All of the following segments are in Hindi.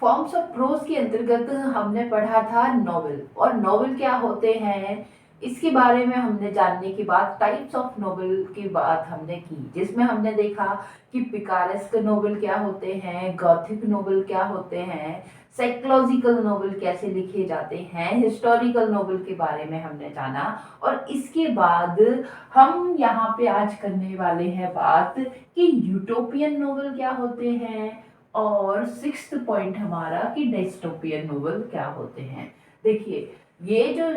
फॉर्म्स ऑफ प्रोज के अंतर्गत हमने पढ़ा था नॉवेल, और नॉवेल क्या होते हैं इसके बारे में हमने जानने के बाद टाइप्स ऑफ नॉवेल की बात हमने की, जिसमें हमने देखा कि पिकारेस्क नॉवेल क्या होते हैं, गॉथिक नॉवेल क्या होते हैं, साइकोलॉजिकल नॉवेल कैसे लिखे जाते हैं, हिस्टोरिकल नॉवेल के बारे में हमने जाना। और इसके बाद हम यहाँ पे आज करने वाले हैं बात कि यूटोपियन नॉवेल क्या होते हैं, और सिक्स्थ पॉइंट हमारा कि डिस्टोपियन नोवेल क्या होते हैं। देखिए, ये जो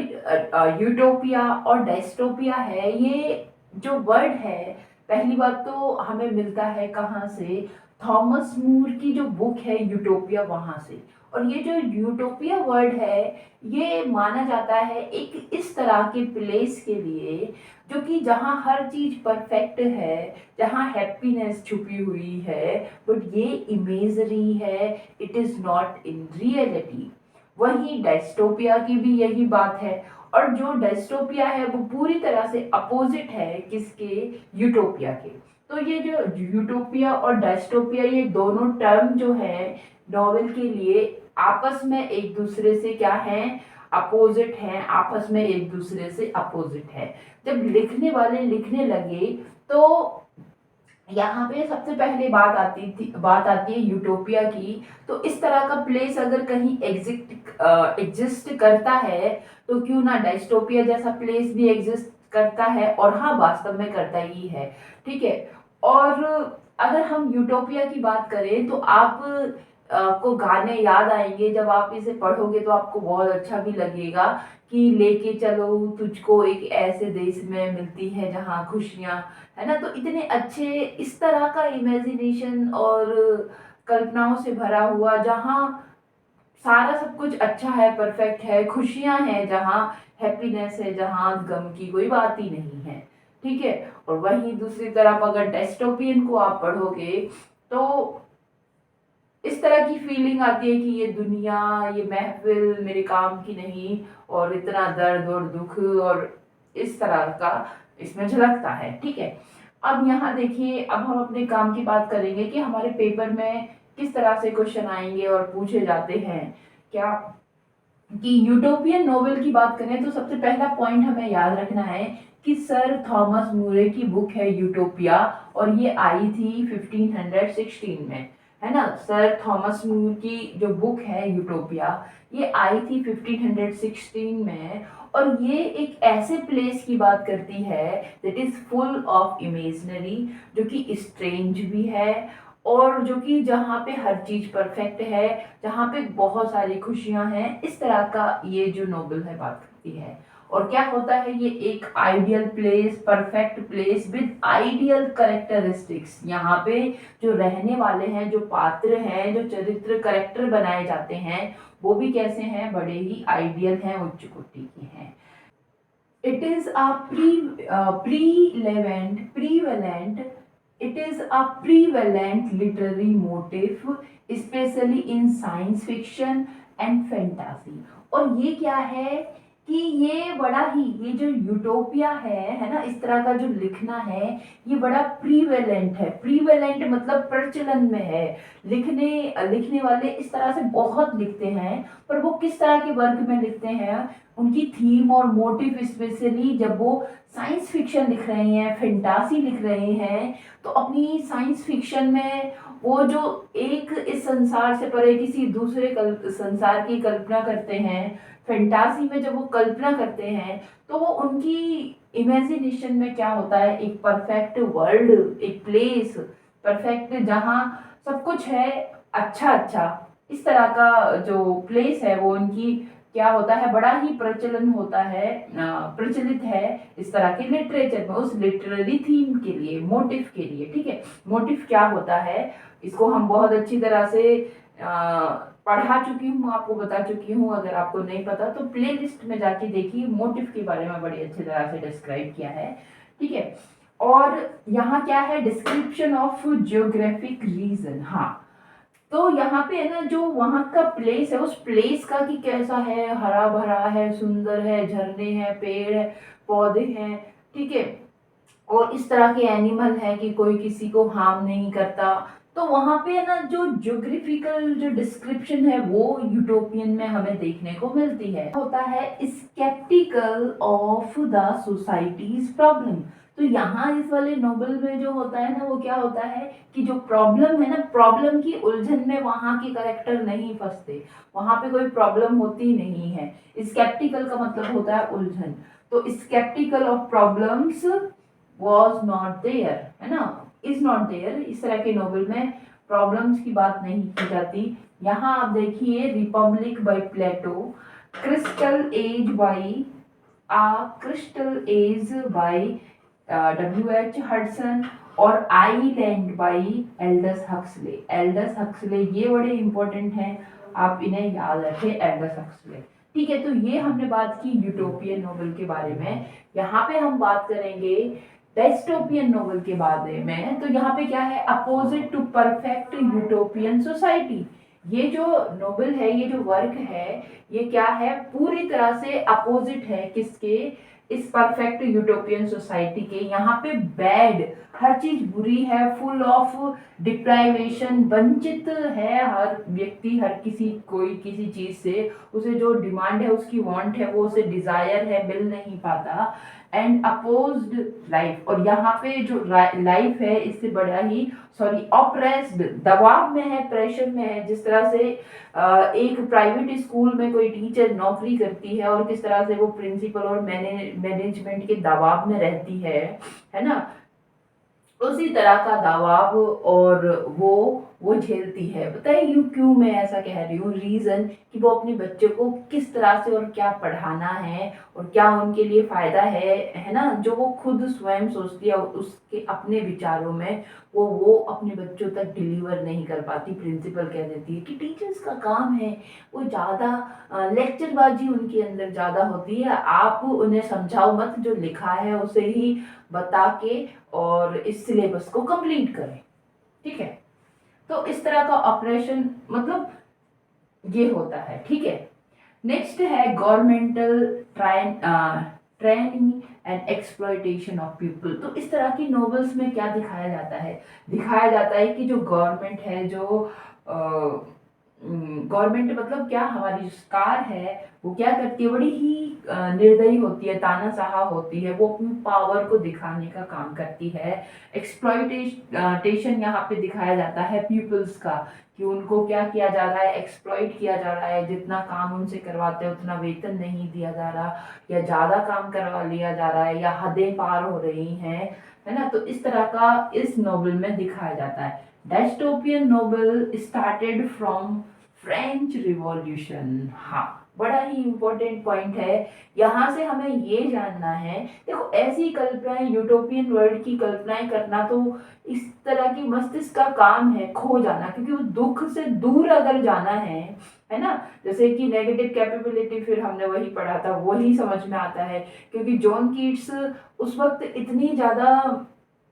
यूटोपिया और डिस्टोपिया है, ये जो वर्ड है, पहली बात तो हमें मिलता है कहाँ से, थॉमस मूर की जो बुक है यूटोपिया, वहां से। और ये जो यूटोपिया वर्ड है, ये माना जाता है एक इस तरह के प्लेस के लिए जो कि जहाँ हर चीज परफेक्ट है, जहाँ हैप्पीनेस छुपी हुई है, बट ये इमेजरी है, it is not in reality. वही डायस्टोपिया की भी यही बात है। और जो डायस्टोपिया है वो पूरी तरह से अपोजिट है किसके, यूटोपिया के। तो ये जो यूटोपिया और डायस्टोपिया, ये दोनों टर्म जो है नॉवेल के लिए आपस में एक दूसरे से क्या है, अपोजिट हैं, आपस में एक दूसरे से अपोजिट है। जब लिखने वाले लिखने लगे तो यहाँ पे सबसे पहले बात आती है यूटोपिया की। तो इस तरह का प्लेस अगर कहीं एग्जिस्ट करता है, तो क्यों ना डायस्टोपिया जैसा प्लेस भी एग्जिस्ट करता है, और हाँ, वास्तव में करता ही है। ठीक है। और अगर हम यूटोपिया की बात करें तो आप को गाने याद आएंगे, जब आप इसे पढ़ोगे तो आपको बहुत अच्छा भी लगेगा कि लेके चलो तुझको एक ऐसे देश में मिलती है जहाँ खुशियाँ, है ना। तो इतने अच्छे इस तरह का इमेजिनेशन और कल्पनाओं से भरा हुआ, जहाँ सारा सब कुछ अच्छा है, परफेक्ट है, खुशियां हैं, जहाँ हैप्पीनेस है, जहाँ गम की कोई बात ही नहीं है। ठीक है। और वहीं दूसरी तरफ अगर डेस्टोपियन को आप पढ़ोगे तो इस तरह की फीलिंग आती है कि ये दुनिया, ये महफिल मेरे काम की नहीं, और इतना दर्द और दुख और इस तरह का इसमें झलकता है। ठीक है। अब यहाँ देखिए, अब हम अपने काम की बात करेंगे कि हमारे पेपर में किस तरह से क्वेश्चन आएंगे और पूछे जाते हैं क्या। कि यूटोपियन नोवेल की बात करें तो सबसे पहला पॉइंट हमें याद रखना है कि सर थॉमस मूरे की बुक है यूटोपिया, और ये आई थी 1516 में, है ना। सर थॉमस मूर की जो बुक है यूटोपिया, ये आई थी 1516 में। और ये एक ऐसे प्लेस की बात करती है that is full of imaginary, जो कि स्ट्रेंज भी है, और जो कि जहाँ पे हर चीज परफेक्ट है, जहाँ पे बहुत सारी खुशियां हैं, इस तरह का ये जो नोवेल है बात करती है। और क्या होता है, ये एक ideal place, perfect place with ideal characteristics. यहाँ पे जो रहने वाले हैं, जो पात्र हैं, जो चरित्र करेक्टर बनाए जाते हैं, वो भी कैसे हैं, बड़े ही आइडियल हैं, उच्च कोटि के हैं। It is a prevalent literary motif, especially in science fiction and fantasy। और ये क्या है कि ये बड़ा ही, ये जो यूटोपिया है ना, इस तरह का जो लिखना है, ये बड़ा प्रीवेलेंट है। प्रीवेलेंट मतलब प्रचलन में है। लिखने लिखने वाले इस तरह से बहुत लिखते हैं, पर वो किस तरह के वर्क में लिखते हैं, उनकी थीम और मोटिव, स्पेशली जब वो साइंस फिक्शन लिख रहे हैं, फैंटासी लिख रहे हैं, तो अपनी साइंस फिक्शन में वो जो एक इस संसार से परे किसी दूसरे संसार की कल्पना करते हैं, फैंटासी में जब वो कल्पना करते हैं, तो वो उनकी इमेजिनेशन में क्या होता है, एक परफेक्ट वर्ल्ड, एक प्लेस परफेक्ट, जहाँ सब कुछ है अच्छा अच्छा, इस तरह का जो प्लेस है वो उनकी क्या होता है, बड़ा ही प्रचलन होता है, प्रचलित है इस तरह के लिटरेचर में, उस लिटरेरी थीम के लिए, मोटिव के लिए। ठीक है। मोटिव क्या होता है, इसको हम बहुत अच्छी तरह से पढ़ा चुकी हूँ, आपको बता चुकी हूँ। अगर आपको नहीं पता तो प्लेलिस्ट में जाके देखिए, मोटिव के बारे में बड़ी अच्छी तरह से डिस्क्राइब किया है। ठीक है। और यहाँ क्या है, डिस्क्रिप्शन ऑफ जियोग्राफिक रीजन। हाँ, तो यहाँ पे है ना, जो वहाँ का प्लेस है, उस प्लेस का कि कैसा है, हरा भरा है, सुंदर है, झरने हैं, पेड़ है, पौधे हैं। ठीक है। और इस तरह के एनिमल है कि कोई किसी को हार्म नहीं करता, तो वहाँ पे ना जो ज्योग्राफिकल जो डिस्क्रिप्शन है वो यूटोपियन में हमें देखने को मिलती है। होता है sceptical of the society's problem. तो यहाँ इस वाले नोबल में जो होता है ना वो क्या होता है कि जो प्रॉब्लम है ना, प्रॉब्लम की उलझन में वहाँ के करेक्टर नहीं फंसते, वहाँ पे कोई प्रॉब्लम होती नहीं है। स्केप्टिकल का मतलब होता है उलझन। तो sceptical of problems was not there, है ना, इज नॉट देयर। इस तरह के नोवेल में प्रॉब्लम्स की बात नहीं की जाती। यहाँ आप देखिए Republic by Plato, Crystal Age by Crystal Age by W.H. Hudson और Island by Aldous Huxley. Aldous Huxley ये बड़े इंपॉर्टेंट हैं, आप इन्हें याद रखें, एल्डस हक्सले। ठीक है, तो ये हमने बात की यूटोपियन नोवेल के बारे में। यहाँ पे हम बात करेंगे डेस्टोपियन नोवेल के बारे में। तो यहाँ पे क्या है, opposite to perfect utopian society. ये जो नोवेल है, ये जो वर्क है, ये क्या है, पूरी तरह से अपोजिट है किसके, इस परफेक्ट यूटोपियन सोसाइटी के। यहाँ पे बैड, हर चीज बुरी है, फुल ऑफ डिप्राइवेशन, वंचित है हर व्यक्ति, हर किसी, कोई किसी चीज से उसे जो डिमांड है, उसकी वांट है, वो उसे डिजायर है, मिल नहीं पाता। एंड अपोज्ड लाइफ, और यहाँ पे जो लाइफ है इससे बड़ा ही, सॉरी, ऑप्रेस्ड, दबाव में है, प्रेशर में है। जिस तरह से एक प्राइवेट स्कूल में कोई टीचर नौकरी करती है और किस तरह से वो प्रिंसिपल और मैनेजमेंट के दबाव में रहती है ना, उसी तरह का दबाव और वो झेलती है। बताइए यू क्यों मैं ऐसा कह रही हूँ, रीजन कि वो अपने बच्चों को किस तरह से और क्या पढ़ाना है और क्या उनके लिए फायदा है ना, जो वो खुद स्वयं सोचती है उसके अपने विचारों में, वो अपने बच्चों तक डिलीवर नहीं कर पाती। प्रिंसिपल कह देती है कि टीचर्स का काम है, वो ज़्यादा लेक्चरबाजी उनके अंदर ज़्यादा होती है, आप उन्हें समझाओ मत, जो लिखा है उसे ही बता के और इस सिलेबस को कंप्लीट करें। ठीक है, तो इस तरह का ऑपरेशन मतलब ये होता है। ठीक है, नेक्स्ट है governmental training and exploitation of people. तो इस तरह की नॉवेल्स में क्या दिखाया जाता है, दिखाया जाता है कि जो गवर्नमेंट है, जो गवर्नमेंट मतलब क्या, हमारी जो सरकार है वो क्या करती है, बड़ी ही निर्दयी होती है, तानाशाह होती है, वो अपनी पावर को दिखाने का काम करती है। एक्सप्लॉयटेशन यहाँ पे दिखाया जाता है पीपल्स का, कि उनको क्या किया जा रहा है, एक्सप्लॉइट किया जा रहा है, जितना काम उनसे करवाते हैं उतना वेतन नहीं दिया जा रहा, या ज़्यादा काम करवा लिया जा रहा है, या हदें पार हो रही हैं, है ना। तो इस तरह का इस नोवेल में दिखाया जाता है। Dystopian novel started from French revolution. हाँ, बड़ा ही इंपॉर्टेंट पॉइंट है, यहाँ से हमें ये जानना है। देखो, ऐसी कल्पनाएं, यूटोपियन वर्ल्ड की कल्पनाएं करना तो इस तरह की मस्तिष्क का काम है, खो जाना, क्योंकि वो दुख से दूर अगर जाना है ना। जैसे कि नेगेटिव कैपेबिलिटी, फिर हमने वही पढ़ा था, वही समझ में आता है, क्योंकि जॉन कीट्स उस वक्त इतनी ज्यादा,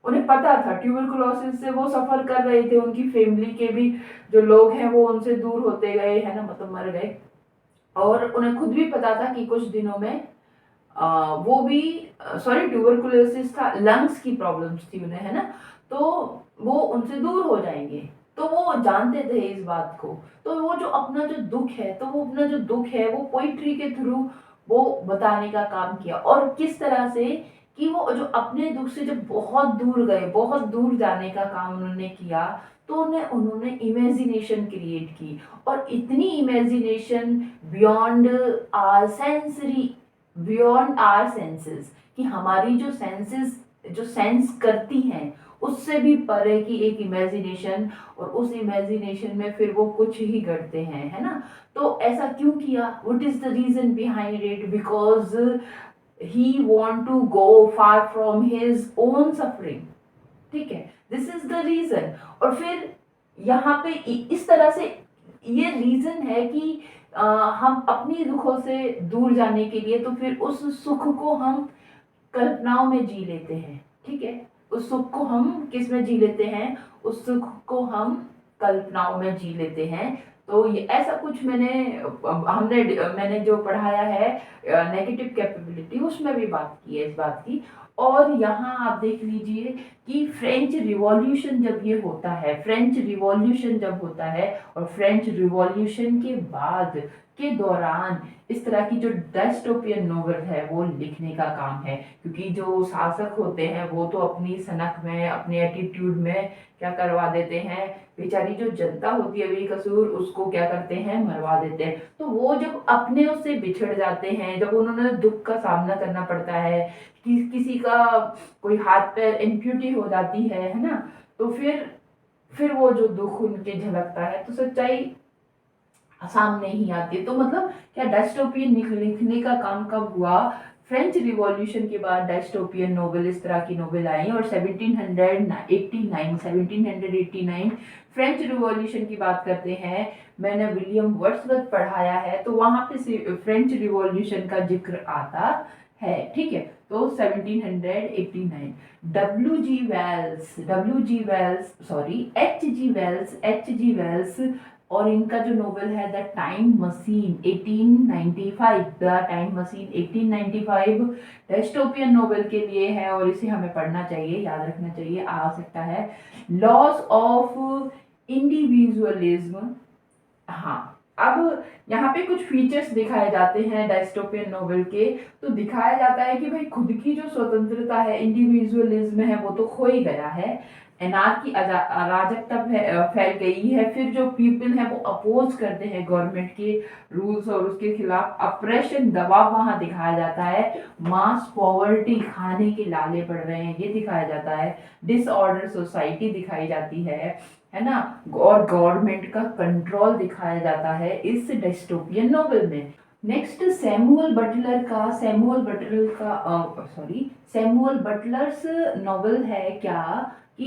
उन्हें पता था ट्यूबरकुलोसिस से वो सफर कर रहे थे, उनकी फैमिली के भी जो लोग हैं वो उनसे दूर होते गए, है ना, मतलब मर गए, और उन्हें खुद भी पता था कि कुछ दिनों में वो भी, सॉरी, ट्यूबरकुलोसिस था, लंग्स की प्रॉब्लम्स थी उन्हें, है ना, तो वो उनसे दूर हो जाएंगे। तो वो जानते थे इस बात को, तो वो जो अपना जो दुख है, तो वो अपना जो दुख है वो पोइट्री के थ्रू वो बताने का काम किया। और किस तरह से कि वो जो अपने दुख से जब बहुत दूर गए, बहुत दूर जाने का काम उन्होंने किया, तो उन्होंने इमेजिनेशन क्रिएट की, और इतनी imagination beyond our sensory, beyond our senses, कि हमारी जो सेंसेस जो सेंस करती हैं उससे भी परे की एक इमेजिनेशन, और उस इमेजिनेशन में फिर वो कुछ ही करते हैं, है ना। तो ऐसा क्यों किया, what is the reason behind it, because he want to go far from his own suffering. ठीक है, दिस इज द रीजन। और फिर यहाँ पे इस तरह से ये रीजन है कि हम अपनी दुखों से दूर जाने के लिए, तो फिर उस सुख को हम कल्पनाओं में जी लेते हैं। ठीक है, उस सुख को हम किस में जी लेते हैं, उस सुख को हम कल्पनाओं में जी लेते हैं। तो ये ऐसा कुछ मैंने जो पढ़ाया है नेगेटिव कैपेबिलिटी, उसमें भी बात की है इस बात की। और यहाँ आप देख लीजिए कि फ्रेंच रिवॉल्यूशन जब ये होता है, फ्रेंच रिवॉल्यूशन जब होता है और फ्रेंच रिवॉल्यूशन के बाद के दौरान इस तरह की जो डायस्टोपियन नॉवेल है वो लिखने का काम है, क्योंकि जो शासक होते हैं वो तो अपनी सनक में, अपने एटीट्यूड में क्या करवा देते हैं, बेचारी जो जनता होती है बेकसूर उसको क्या करते हैं, मरवा देते हैं। तो वो जब अपने उससे बिछड़ जाते हैं, जब उन्होंने दुख का सामना करना पड़ता है, किसी का कोई हाथ पैर एम्प्यूटी हो जाती है ना, तो फिर वो जो दुख उनके झलकता है तो सच्चाई सामने ही आती है। तो मतलब क्या डायस्टोपियन लिखने का काम कब हुआ? फ्रेंच रिवॉल्यूशन के बाद डायस्टोपियन नोवेल, इस तरह की नोवेल आई और 1789 फ्रेंच रिवॉल्यूशन की बात करते हैं। मैंने विलियम वर्ड्सवर्थ पढ़ाया है तो वहां पे फ्रेंच रिवॉल्यूशन का जिक्र आता है, ठीक है। तो 1789 एच जी वेल्स और इनका जो नोवेल है the time machine 1895 dystopian novel के लिए है और इसे हमें पढ़ना चाहिए, याद रखना चाहिए, आ सकता है। Loss of individualism. हाँ, अब यहाँ पे कुछ फीचर्स दिखाए जाते हैं डायस्टोपियन नोवेल के। तो दिखाया जाता है कि भाई खुद की जो स्वतंत्रता है, इंडिविजुअलिज्म है, वो तो खो ही गया है। एनार्की, अराजकता फैल गई है। फिर जो पीपल है वो अपोज करते हैं गवर्नमेंट के रूल्स और उसके खिलाफ अप्रेशन, दबाव वहां दिखाया जाता है। मास पॉवर्टी, खाने के लाले पड़ रहे हैं, ये दिखाया जाता है। डिसऑर्डर सोसाइटी दिखाई जाती है ना, और गवर्नमेंट का कंट्रोल दिखाया जाता है इस डिस्टोपियन नोवेल में। नेक्स्ट सैमुअल बटलर्स नॉवेल है क्या कि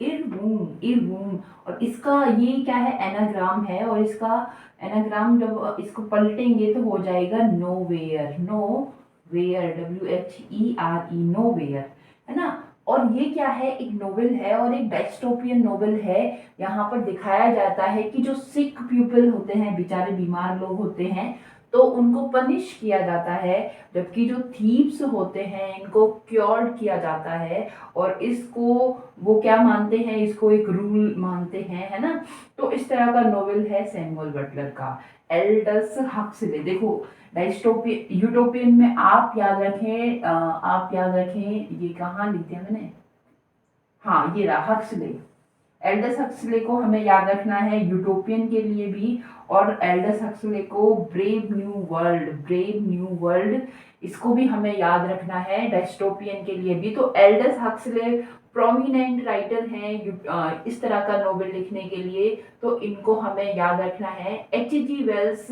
इरवूम, और इसका ये क्या है, एनाग्राम है, और इसका एनाग्राम जब इसको पलटेंगे तो हो जाएगा नोवेयर, नोवेयर, है ना। और ये क्या है, एक नोवेल है और एक डायस्टोपियन नोवेल है। यहाँ पर दिखाया जाता है कि जो सिक पीपल होते हैं, बेचारे बीमार लोग होते हैं, तो उनको पनिश किया जाता है, जबकि जो थीव्स होते हैं इनको क्योर्ड किया जाता है। और इसको वो क्या मानते हैं, इसको एक रूल मानते हैं, है ना। तो इस तरह का नोवेल है सैमुअल बटलर का। एल्डस हक्सले, देखो डायस्टोपियन यूटोपियन में आप याद रखें, ये कहाँ लिखे मैंने, हाँ ये रहा, हक्सले। एल्डस हक्सले को हमें याद रखना है यूटोपियन के लिए भी, और एल्डस हक्सले को ब्रेव न्यू वर्ल्ड इसको भी हमें याद रखना है डायस्टोपियन के लिए भी। तो एल्डस हक्सले प्रोमिनेंट राइटर हैं इस तरह का नोवेल लिखने के लिए, तो इनको हमें याद रखना है। एच जी वेल्स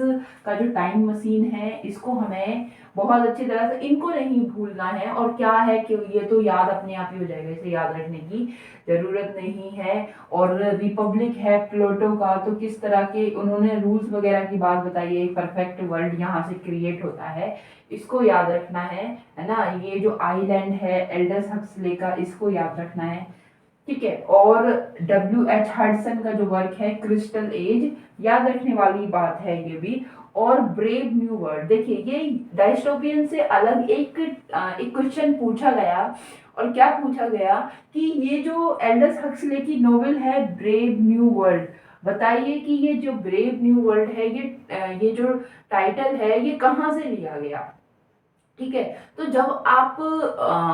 का जो टाइम मशीन है इसको हमें बहुत अच्छी तरह से इनको नहीं भूलना है। और क्या है कि ये तो याद अपने आप ही हो जाएगा, इसे याद रखने की जरूरत नहीं है। और रिपब्लिक है प्लेटो का, तो किस तरह के उन्होंने रूल्स वगैरह की बात बताई है, एक परफेक्ट वर्ल्ड यहाँ से क्रिएट होता है, इसको याद रखना है ना। ये जो आइलैंड है एल्डस हक्सले का, इसको याद रखना है, ठीक है। और W.H. हडसन का जो वर्क है क्रिस्टल एज, याद रखने वाली बात है ये भी। और ब्रेव न्यू वर्ल्ड, देखिए ये डायस्टोपियन से अलग एक क्वेश्चन पूछा गया। और क्या पूछा गया कि ये जो एल्डस हक्सले की नोवेल है ब्रेव न्यू वर्ल्ड, बताइए कि ये जो ब्रेव न्यू वर्ल्ड है, ये जो टाइटल है ये कहाँ से लिया गया, ठीक है। तो जब आप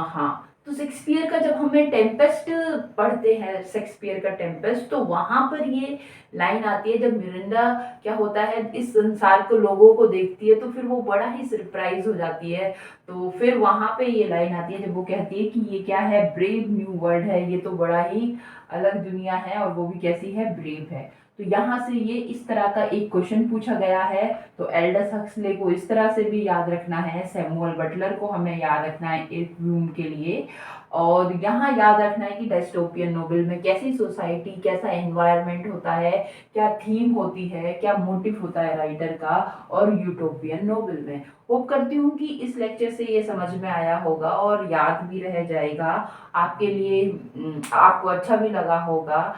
हाँ, तो शेक्सपियर का जब हमें टेम्पेस्ट पढ़ते हैं, शेक्सपियर का टेम्पेस्ट, तो वहां पर ये लाइन आती है जब मिरिंडा क्या होता है, इस संसार को, लोगों को देखती है, तो फिर वो बड़ा ही सरप्राइज हो जाती है। तो फिर वहां पे ये लाइन आती है जब वो कहती है कि ये क्या है, ब्रेव न्यू वर्ल्ड है, ये तो बड़ा ही अलग दुनिया है, और वो भी कैसी है, ब्रेव है। तो यहाँ से ये इस तरह का एक क्वेश्चन पूछा गया है। तो एल्डस हक्सले को इस तरह से भी याद रखना है, सैमुअल बटलर को हमें याद रखना है एक रूम के लिए। और यहाँ याद रखना है कि डायस्टोपियन नोवेल में कैसी सोसाइटी, कैसा एनवायरनमेंट होता है, क्या थीम होती है, क्या मोटिव होता है राइटर का, और यूटोपियन नोवेल में। होप करती हूँ कि इस लेक्चर से ये समझ में आया होगा और याद भी रह जाएगा आपके लिए, आपको अच्छा भी लगा होगा।